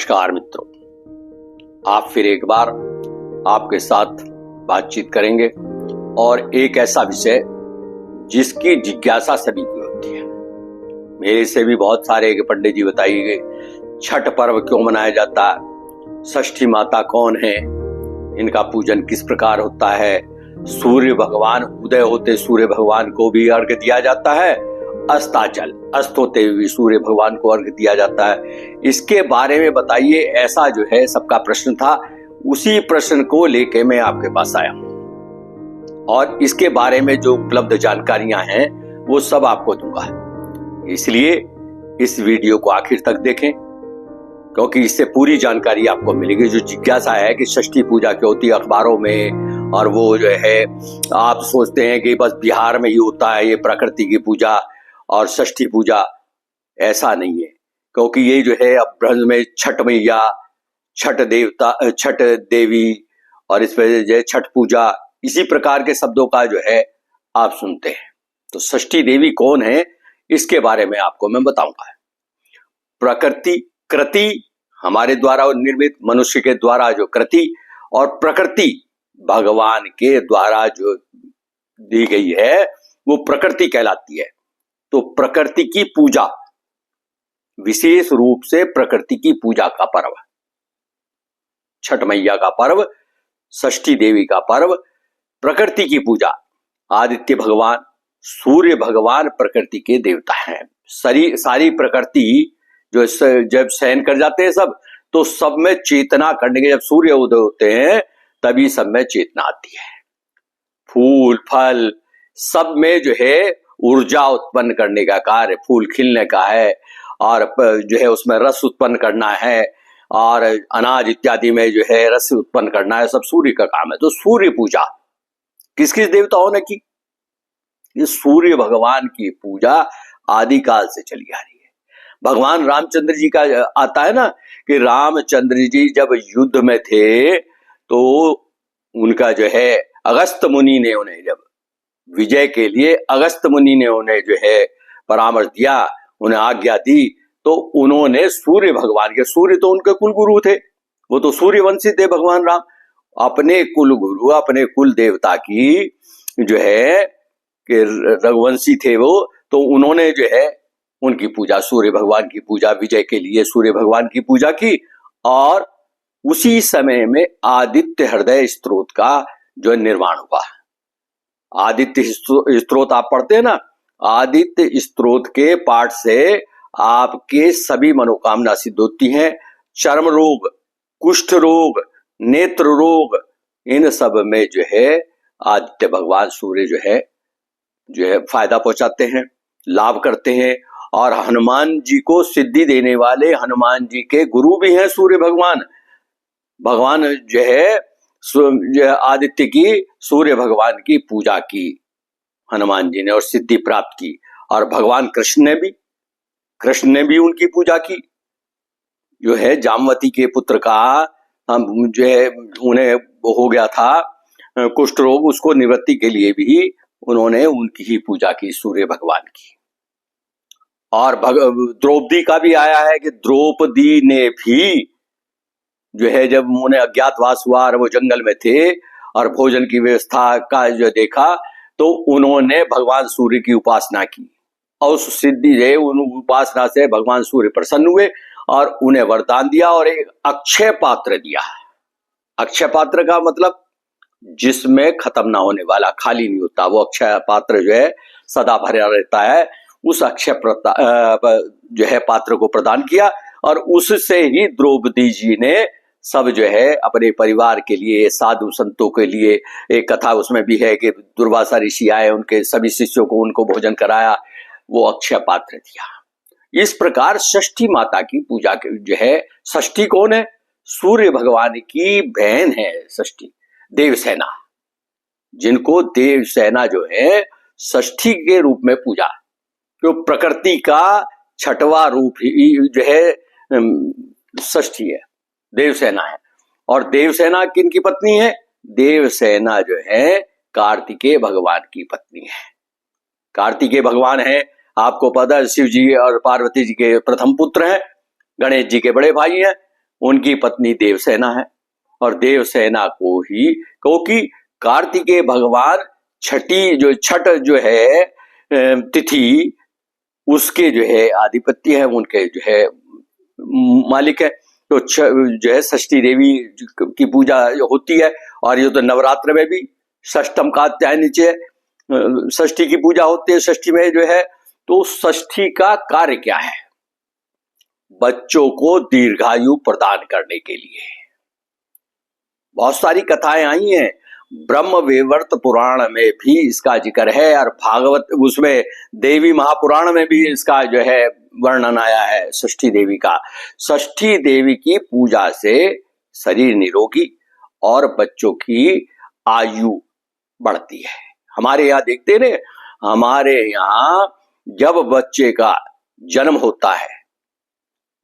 नमस्कार मित्रों, आप फिर एक बार आपके साथ बातचीत करेंगे और एक ऐसा विषय जिसकी जिज्ञासा सभी की होती है। मेरे से भी बहुत सारे पंडित जी बताइए छठ पर्व क्यों मनाया जाता है, षष्ठी माता कौन है, इनका पूजन किस प्रकार होता है, सूर्य भगवान उदय होते सूर्य भगवान को भी अर्घ्य दिया जाता है, अस्ताचल अस्त होते हुए सूर्य भगवान को अर्घ्य दिया जाता है। इसके बारे में बताइए, ऐसा जो है सबका प्रश्न था। उसी प्रश्न को लेके मैं आपके पास आया हूं और इसके बारे में जो उपलब्ध जानकारियां हैं वो सब आपको दूंगा। इसलिए इस वीडियो को आखिर तक देखें, क्योंकि इससे पूरी जानकारी आपको मिलेगी। जो जिज्ञासा है कि षष्ठी पूजा क्यों होती है अखबारों में, और वो जो है आप सोचते हैं कि बस बिहार में ही होता है ये प्रकृति की पूजा और षष्ठी पूजा, ऐसा नहीं है। क्योंकि ये जो है अब ब्रह्म में छठ मैया, छठ देवता, छठ देवी और इस वजह से छठ पूजा, इसी प्रकार के शब्दों का जो है आप सुनते हैं। तो षष्ठी देवी कौन है इसके बारे में आपको मैं बताऊंगा। प्रकृति, कृति हमारे द्वारा निर्मित, मनुष्य के द्वारा जो कृति, और प्रकृति भगवान के द्वारा जो दी गई है वो प्रकृति कहलाती है। तो प्रकृति की पूजा, विशेष रूप से प्रकृति की पूजा का पर्व, छठ मैया का पर्व, षष्ठी देवी का पर्व, प्रकृति की पूजा। आदित्य भगवान, सूर्य भगवान प्रकृति के देवता हैं। सारी प्रकृति जो जब शयन कर जाते हैं सब, तो सब में चेतना करने के, जब सूर्य उदय होते हैं तभी सब में चेतना आती है। फूल फल सब में जो है ऊर्जा उत्पन्न करने का कार्य, फूल खिलने का है और जो है उसमें रस उत्पन्न करना है, और अनाज इत्यादि में जो है रस उत्पन्न करना है, सब सूर्य का काम है। तो सूर्य पूजा किस किस देवताओं ने की? ये सूर्य भगवान की पूजा आदिकाल से चली आ रही है। भगवान रामचंद्र जी का आता है ना कि रामचंद्र जी जब युद्ध में थे तो उनका जो है अगस्त मुनि ने उन्हें, जब विजय के लिए अगस्त मुनि ने उन्हें जो है परामर्श दिया, उन्हें आज्ञा दी, तो उन्होंने सूर्य भगवान के, सूर्य तो उनके कुल गुरु थे, वो तो सूर्यवंशी थे भगवान राम, अपने कुल गुरु, अपने कुल देवता की जो है कि रघुवंशी थे वो, तो उन्होंने जो है उनकी पूजा, सूर्य भगवान की पूजा, विजय के लिए सूर्य भगवान की पूजा की। और उसी समय में आदित्य हृदय स्तोत्र का जो निर्माण हुआ। आदित्य स्तोत्र आप पढ़ते हैं ना, आदित्य स्तोत्र के पाठ से आपके सभी मनोकामना सिद्ध होती हैं। चर्म रोग, कुष्ठ रोग, नेत्र रोग, इन सब में जो है आदित्य भगवान सूर्य जो है फायदा पहुंचाते हैं, लाभ करते हैं। और हनुमान जी को सिद्धि देने वाले हनुमान जी के गुरु भी हैं सूर्य भगवान। भगवान जो है आदित्य की, सूर्य भगवान की पूजा की हनुमान जी ने और सिद्धि प्राप्त की। और भगवान कृष्ण ने भी उनकी पूजा की। जो है जामवती के पुत्र का हम जो है उन्हें हो गया था कुष्ठ रोग, उसको निवृत्ति के लिए भी उन्होंने उनकी ही पूजा की, सूर्य भगवान की। और द्रौपदी का भी आया है कि द्रौपदी ने भी जो है जब उन्हें अज्ञातवास हुआ और वो जंगल में थे और भोजन की व्यवस्था का जो देखा, तो उन्होंने भगवान सूर्य की उपासना की और उस सिद्धि है उन उपासना से भगवान सूर्य प्रसन्न हुए और उन्हें वरदान दिया और एक अक्षय पात्र दिया। अक्षय पात्र का मतलब जिसमें खत्म ना होने वाला, खाली नहीं होता, वो अक्षय पात्र जो है सदा भरा रहता है। उस अक्षय जो है पात्र को प्रदान किया और उससे ही द्रौपदी जी ने सब जो है अपने परिवार के लिए, साधु संतों के लिए, एक कथा उसमें भी है कि दुर्वासा ऋषि आए, उनके सभी शिष्यों को उनको भोजन कराया, वो अक्षय पात्र दिया। इस प्रकार षष्ठी माता की पूजा जो है, षष्ठी कौन है? सूर्य भगवान की बहन है षष्ठी, देवसेना, जिनको देवसेना जो है षष्ठी के रूप में पूजा। तो प्रकृति का छठवां रूप ही जो है षष्ठी है, देवसेना है। और देवसेना किनकी पत्नी है? देवसेना जो है कार्तिकेय भगवान की पत्नी है। कार्तिकेय भगवान है, आपको पता है, शिव जी और पार्वती जी के प्रथम पुत्र हैं, गणेश जी के बड़े भाई हैं। उनकी पत्नी देवसेना है, और देवसेना को ही, क्योंकि कार्तिकेय भगवान छठ जो है तिथि, उसके जो है आधिपत्य है, उनके जो है मालिक है। तो जो है षष्ठी देवी की पूजा होती है, और ये तो नवरात्र में भी षष्ठम का अध्याय नीचे षष्ठी की पूजा होती है। षष्ठी में जो है, तो षष्ठी का कार्य क्या है? बच्चों को दीर्घायु प्रदान करने के लिए बहुत सारी कथाएं आई हैं। ब्रह्म वैवर्त पुराण में भी इसका जिक्र है, और भागवत उसमें देवी महापुराण में भी इसका जो है वर्णन आया है षष्ठी देवी का। षष्ठी देवी की पूजा से शरीर निरोगी और बच्चों की आयु बढ़ती है। हमारे यहाँ देखते ना, हमारे यहाँ जब बच्चे का जन्म होता है,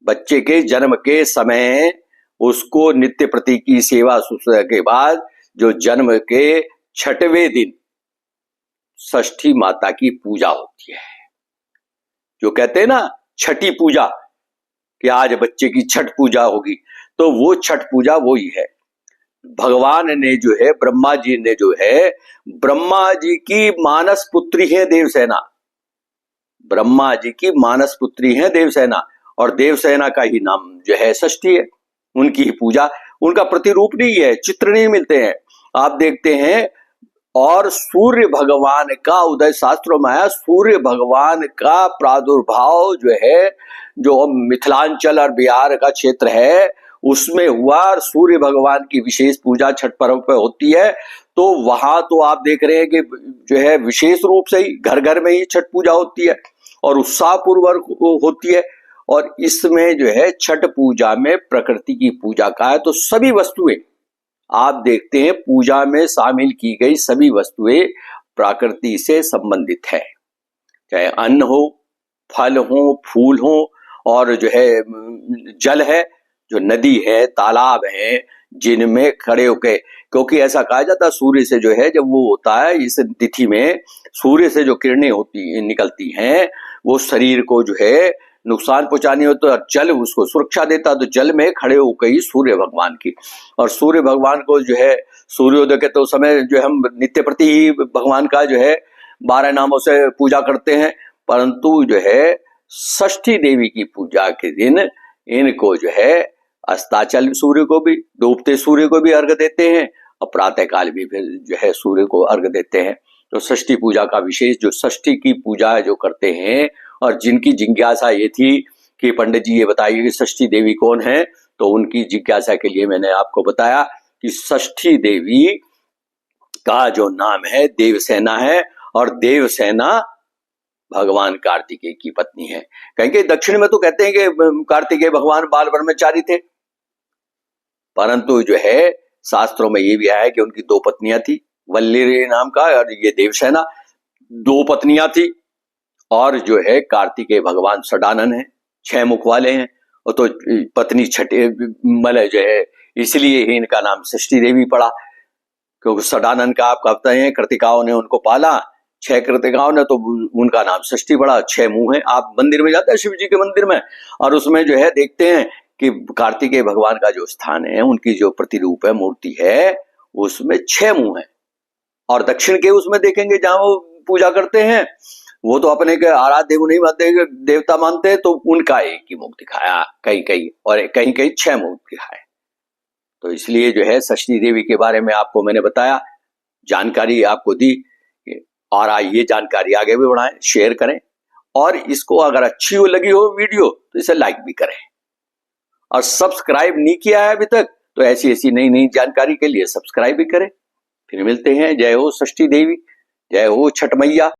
बच्चे के जन्म के समय उसको नित्य प्रति की सेवा शुश्रूषा के बाद जो जन्म के 6वें दिन षष्ठी माता की पूजा होती है। जो कहते हैं ना छठी पूजा, कि आज बच्चे की छठ पूजा होगी, तो वो छठ पूजा वो ही है। भगवान ने जो है, ब्रह्मा जी ने जो है, ब्रह्मा जी की मानस पुत्री है देवसेना, ब्रह्मा जी की मानस पुत्री है देवसेना, और देवसेना का ही नाम जो है षष्ठी है। उनकी ही पूजा, उनका प्रतिरूप नहीं है, चित्र नहीं मिलते हैं, आप देखते हैं। और सूर्य भगवान का उदय, शास्त्रों में आया, सूर्य भगवान का प्रादुर्भाव जो है, जो मिथिलांचल और बिहार का क्षेत्र है उसमें हुआ, और सूर्य भगवान की विशेष पूजा छठ पर्व पे होती है। तो वहां तो आप देख रहे हैं कि जो है विशेष रूप से ही घर घर में ही छठ पूजा होती है, और उत्साहपूर्वक होती है। और इसमें जो है छठ पूजा में प्रकृति की पूजा का है, तो सभी वस्तुएं आप देखते हैं पूजा में शामिल की गई सभी वस्तुएं प्रकृति से संबंधित है, चाहे अन्न हो, फल हो, फूल हो, और जो है जल है, जो नदी है, तालाब है, जिनमें खड़े होके, क्योंकि ऐसा कहा जाता है सूर्य से जो है, जब वो होता है इस तिथि में, सूर्य से जो किरणें निकलती हैं वो शरीर को जो है नुकसान पहुंचानी हो, तो जल उसको सुरक्षा देता, तो जल में खड़े होकर ही सूर्य भगवान की, और सूर्य भगवान को जो है सूर्योदय के तो समय जो है हम नित्य प्रति ही भगवान का जो है 12 नामों से पूजा करते हैं, परंतु जो है षष्ठी देवी की पूजा के दिन इनको जो है अस्ताचल सूर्य को भी, डूबते सूर्य को भी अर्घ देते हैं, और प्रातः काल भी फिर जो है सूर्य को अर्घ देते हैं। तो षष्ठी पूजा का विशेष, जो षष्ठी की पूजा जो करते हैं, और जिनकी जिज्ञासा ये थी कि पंडित जी ये बताइए कि षष्ठी देवी कौन है, तो उनकी जिज्ञासा के लिए मैंने आपको बताया कि षष्ठी देवी का जो नाम है देवसेना है, और देवसेना भगवान कार्तिकेय की पत्नी है। कहीं दक्षिण में तो कहते हैं कि कार्तिकेय भगवान बाल ब्रह्मचारी थे, परंतु जो है शास्त्रों में ये भी आया कि उनकी 2 पत्नियां थी, वल्ली नाम का, और ये देवसेना 2 पत्नियां थी। और जो है कार्तिकेय भगवान षडानन है, 6 मुख वाले हैं, और तो पत्नी छठे मतलब जो है, इसलिए ही इनका नाम षष्ठी देवी पड़ा, क्योंकि षडानन का आप कहते हैं कृतिकाओं ने उनको पाला, 6 कृतिकाओं ने, तो उनका नाम षष्ठी पड़ा। 6 मुंह है। आप मंदिर में जाते हैं शिव जी के मंदिर में, और उसमें जो है देखते हैं कि कार्तिकेय भगवान का जो स्थान है, उनकी जो प्रतिरूप है, मूर्ति है, उसमें 6 मुंह है। और दक्षिण के उसमें देखेंगे जहां वो पूजा करते हैं, वो तो अपने के आराध्य देव नहीं मानते, देवता मानते हैं, तो उनका एक ही मुख दिखाया कहीं कहीं, और कहीं कहीं 6 मुख दिखाए। तो इसलिए जो है षष्ठी देवी के बारे में आपको मैंने बताया, जानकारी आपको दी, और ये जानकारी आगे भी बढ़ाएं, शेयर करें, और इसको अगर अच्छी हो लगी हो वीडियो तो इसे लाइक भी करें, और सब्सक्राइब नहीं किया है अभी तक तो ऐसी ऐसी नई नई जानकारी के लिए सब्सक्राइब भी करें। फिर मिलते हैं। जय हो षष्ठी देवी, जय हो छठ मैया।